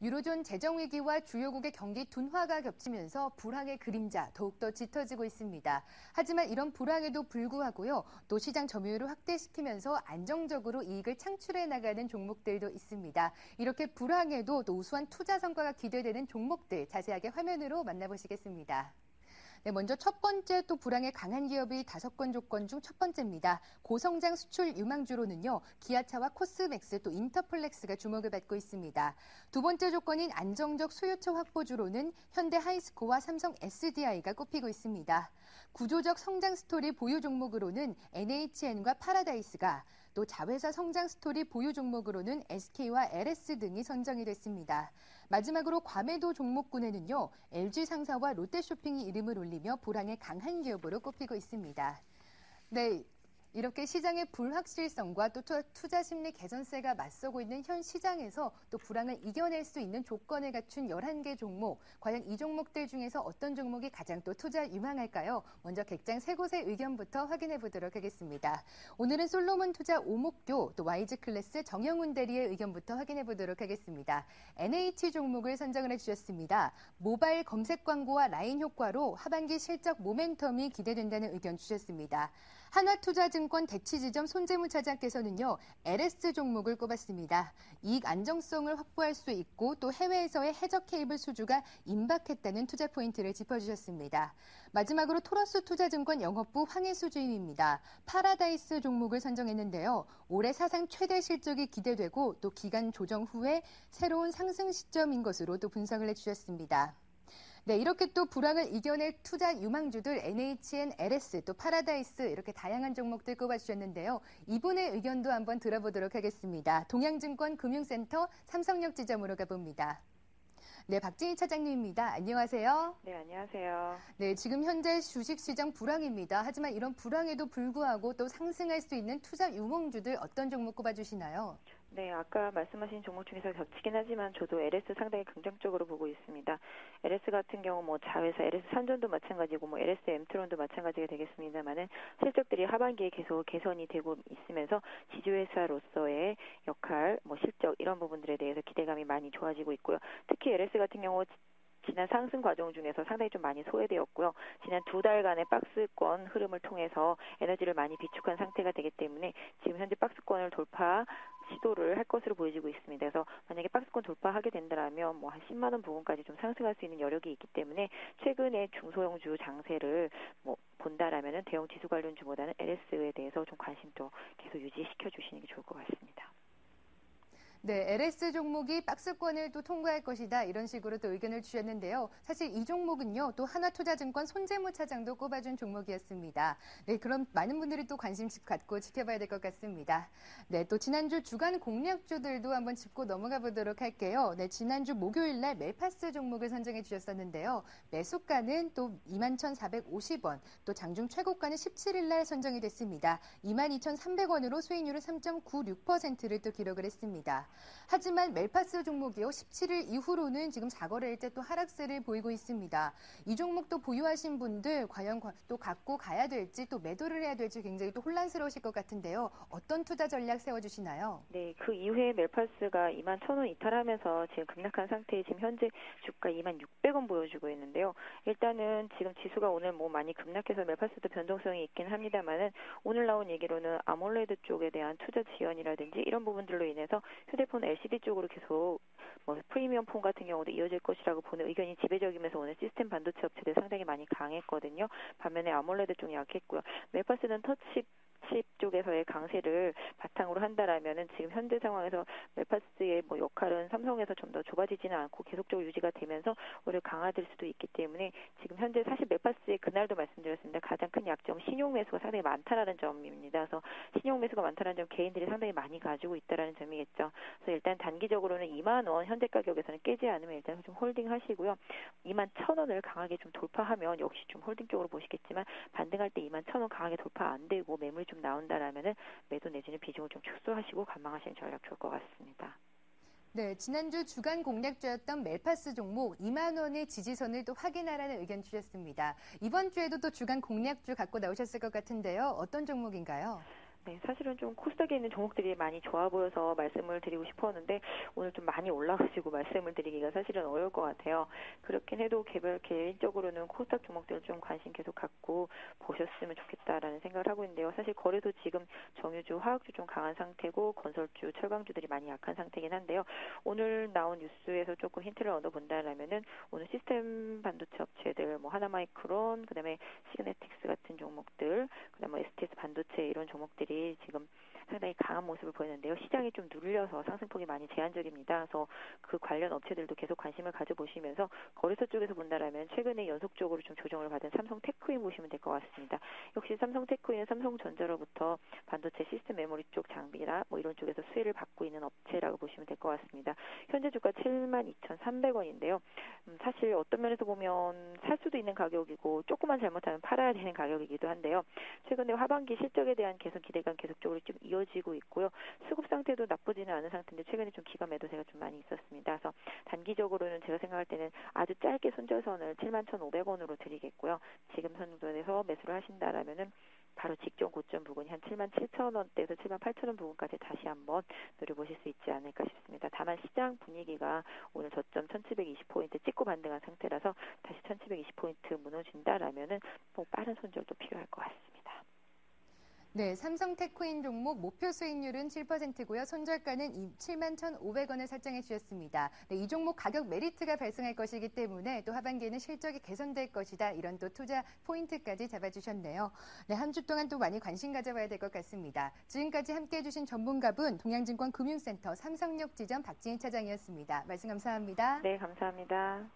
유로존 재정 위기와 주요국의 경기 둔화가 겹치면서 불황의 그림자 더욱더 짙어지고 있습니다. 하지만 이런 불황에도 불구하고요, 또 시장 점유율을 확대시키면서 안정적으로 이익을 창출해 나가는 종목들도 있습니다. 이렇게 불황에도 또 우수한 투자 성과가 기대되는 종목들 자세하게 화면으로 만나보시겠습니다. 네, 먼저 첫 번째 또 불황에 강한 기업이 5건 조건 중 첫 번째입니다. 고성장 수출 유망주로는요, 기아차와 코스맥스 또 인터플렉스가 주목을 받고 있습니다. 두 번째 조건인 안정적 수요처 확보주로는 현대 하이스코와 삼성 SDI가 꼽히고 있습니다. 구조적 성장 스토리 보유 종목으로는 NHN과 파라다이스가, 또 자회사 성장 스토리 보유 종목으로는 SK와 LS 등이 선정이 됐습니다. 마지막으로 과매도 종목군에는요, LG상사와 롯데쇼핑이 이름을 올리며 불황에 강한 기업으로 꼽히고 있습니다. 네, 이렇게 시장의 불확실성과 또 투자 심리 개선세가 맞서고 있는 현 시장에서 또 불황을 이겨낼 수 있는 조건을 갖춘 11개 종목, 과연 이 종목들 중에서 어떤 종목이 가장 또 투자 유망할까요? 먼저 객장 3곳의 의견부터 확인해 보도록 하겠습니다. 오늘은 솔로몬 투자 오목교, 또 YG클래스 정영훈 대리의 의견부터 확인해 보도록 하겠습니다. NH 종목을 선정을 해주셨습니다. 모바일 검색 광고와 라인 효과로 하반기 실적 모멘텀이 기대된다는 의견 주셨습니다. 한화투자증권 대치지점 손재무차장께서는요, LS 종목을 꼽았습니다. 이익 안정성을 확보할 수 있고 또 해외에서의 해적 케이블 수주가 임박했다는 투자 포인트를 짚어주셨습니다. 마지막으로 토러스 투자증권 영업부 황혜수 주임입니다. 파라다이스 종목을 선정했는데요. 올해 사상 최대 실적이 기대되고 또 기간 조정 후에 새로운 상승 시점인 것으로 또 분석을 해주셨습니다. 네, 이렇게 또 불황을 이겨낼 투자 유망주들 NHN, LS, 또 파라다이스 이렇게 다양한 종목들 꼽아주셨는데요. 이분의 의견도 한번 들어보도록 하겠습니다. 동양증권 금융센터 삼성역 지점으로 가봅니다. 네, 박진희 차장님입니다. 안녕하세요. 네, 안녕하세요. 네, 지금 현재 주식시장 불황입니다. 하지만 이런 불황에도 불구하고 또 상승할 수 있는 투자 유망주들 어떤 종목 꼽아주시나요? 네, 아까 말씀하신 종목 중에서 겹치긴 하지만 저도 LS 상당히 긍정적으로 보고 있습니다. LS 같은 경우 자회사 LS 산전도 마찬가지고 LS 엠트론도 마찬가지가 되겠습니다만은 실적들이 하반기에 계속 개선이 되고 있으면서 지주회사로서의 역할, 실적 이런 부분들에 대해서 기대감이 많이 좋아지고 있고요. 특히 LS 같은 경우 지난 상승 과정 중에서 상당히 좀 많이 소외되었고요. 지난 2달간의 박스권 흐름을 통해서 에너지를 많이 비축한 상태가 되기 때문에 지금 현재 박스권을 돌파 시도를 할 것으로 보여지고 있습니다. 그래서 만약에 박스권 돌파하게 된다면 한 10만 원 부분까지 좀 상승할 수 있는 여력이 있기 때문에 최근에 중소형주 장세를 본다라면은 대형 지수 관련주보다는 LS에 대해서 좀 관심 도 계속 유지시켜 주시는 게 좋을 것 같습니다. 네, LS 종목이 박스권을 또 통과할 것이다 이런 식으로 또 의견을 주셨는데요. 사실 이 종목은요, 또 하나투자증권 손재무차장도 꼽아준 종목이었습니다. 네, 그럼 많은 분들이 또 관심 갖고 지켜봐야 될 것 같습니다. 네, 또 지난주 주간 공략주들도 한번 짚고 넘어가 보도록 할게요. 네, 지난주 목요일 날 멜파스 종목을 선정해 주셨었는데요. 매수가는 또 21,450원, 또 장중 최고가는 17일 날 선정이 됐습니다. 22,300원으로 수익률은 3.96%를 또 기록을 했습니다. 하지만 멜파스 종목이요, 17일 이후로는 지금 4거래일째 또 하락세를 보이고 있습니다. 이 종목도 보유하신 분들 과연 또 갖고 가야 될지 또 매도를 해야 될지 굉장히 또 혼란스러우실 것 같은데요. 어떤 투자 전략 세워주시나요? 네, 그 이후에 멜파스가 21,000원 이탈하면서 지금 급락한 상태에 지금 현재 주가 26,600원 보여주고 있는데요. 일단은 지금 지수가 오늘 많이 급락해서 멜파스도 변동성이 있긴 합니다만은 오늘 나온 얘기로는 아몰레드 쪽에 대한 투자 지연이라든지 이런 부분들로 인해서 휴대폰 LCD 쪽으로 계속 프리미엄 폰 같은 경우도 이어질 것이라고 보는 의견이 지배적이면서 오늘 시스템 반도체 업체들 상당히 많이 강했거든요. 반면에 아몰레드 쪽이 약했고요. 멜파스는 터치 칩 쪽에서의 강세를 바탕으로 한다라면은 지금 현재 상황에서 멜파스의 역할은 삼성에서 좀 더 좁아지지는 않고 계속적으로 유지가 되면서 오히려 강화될 수도 있기 때문에 지금 현재 사실 멜파스의 그날도 말씀드렸습니다. 가장 큰 약점 신용 매수가 상당히 많다라는 점입니다. 그래서 신용 매수가 많다라는 점 개인들이 상당히 많이 가지고 있다라는 점이겠죠. 그래서 일단 단기적으로는 2만 원 현재 가격에서는 깨지 않으면 일단 좀 홀딩하시고요. 21,000원을 강하게 좀 돌파하면 역시 좀 홀딩 쪽으로 보시겠지만 반등할 때 21,000원 강하게 돌파 안 되고 매물이 좀 나온다라면은 매도 내지는 비중을 좀 축소하시고 관망하시는 전략 좋을 것 같습니다. 네, 지난주 주간 공략주였던 멜파스 종목 2만 원의 지지선을 또 확인하라는 의견 주셨습니다. 이번 주에도 또 주간 공략주 갖고 나오셨을 것 같은데요. 어떤 종목인가요? 네, 사실은 좀 코스닥에 있는 종목들이 많이 좋아 보여서 말씀을 드리고 싶었는데 오늘 좀 많이 올라가지고 말씀을 드리기가 사실은 어려울 것 같아요. 그렇긴 해도 개인적으로는 코스닥 종목들을 좀 관심 계속 갖고 보셨으면 좋겠다라는 생각을 하고 있는데요. 사실 거래도 지금 정유주, 화학주 좀 강한 상태고 건설주, 철강주들이 많이 약한 상태긴 한데요. 오늘 나온 뉴스에서 조금 힌트를 얻어본다라면은 오늘 시스템 반도체 업체들 뭐 하나마이크론, 그다음에 시그네틱스 같은 종목들, 그다음에 STS 반도체 이런 종목들이 지금 상당히 강한 모습을 보이는데요. 시장이 좀 눌려서 상승폭이 많이 제한적입니다. 그래서 그 관련 업체들도 계속 관심을 가져보시면서 거래소 쪽에서 본다라면 최근에 연속적으로 좀 조정을 받은 삼성테크인 보시면 될 것 같습니다. 역시 삼성테크인은 삼성전자로부터 반도체 시스템 메모리 쪽 장비나 뭐 이런 쪽에서 수혜를 받고 있는 업체라고 보시면 될 것 같습니다. 현재 주가 72,300원인데요. 사실 어떤 면에서 보면 살 수도 있는 가격이고 조금만 잘못하면 팔아야 되는 가격이기도 한데요. 최근에 하반기 실적에 대한 개선 기대감 계속적으로 좀 이어지고 있고요. 수급 상태도 나쁘지는 않은 상태인데 최근에 좀 기관 매도세가 좀 많이 있었습니다. 그래서 단기적으로는 제가 생각할 때는 아주 짧게 손절선을 71,500원으로 드리겠고요. 지금 선에서 매수를 하신다라면은 바로 직전 고점 부근이 한 77,000원대에서 78,000원 부근까지 다시 한번 노려보실 수 있지 않을까 싶습니다. 다만 시장 분위기가 오늘 저점 1720포인트 찍고 반등한 상태라서 다시 1720포인트 무너진다라면은 뭐 빠른 손절도 필요할 것 같습니다. 네, 삼성테크인 종목 목표 수익률은 7%고요. 손절가는 71,500원을 설정해 주셨습니다. 네, 이 종목 가격 메리트가 발생할 것이기 때문에 또 하반기에는 실적이 개선될 것이다. 이런 또 투자 포인트까지 잡아주셨네요. 네, 한 주 동안 또 많이 관심 가져봐야 될 것 같습니다. 지금까지 함께해 주신 전문가분 동양증권 금융센터 삼성역 지점 박진희 차장이었습니다. 말씀 감사합니다. 네, 감사합니다.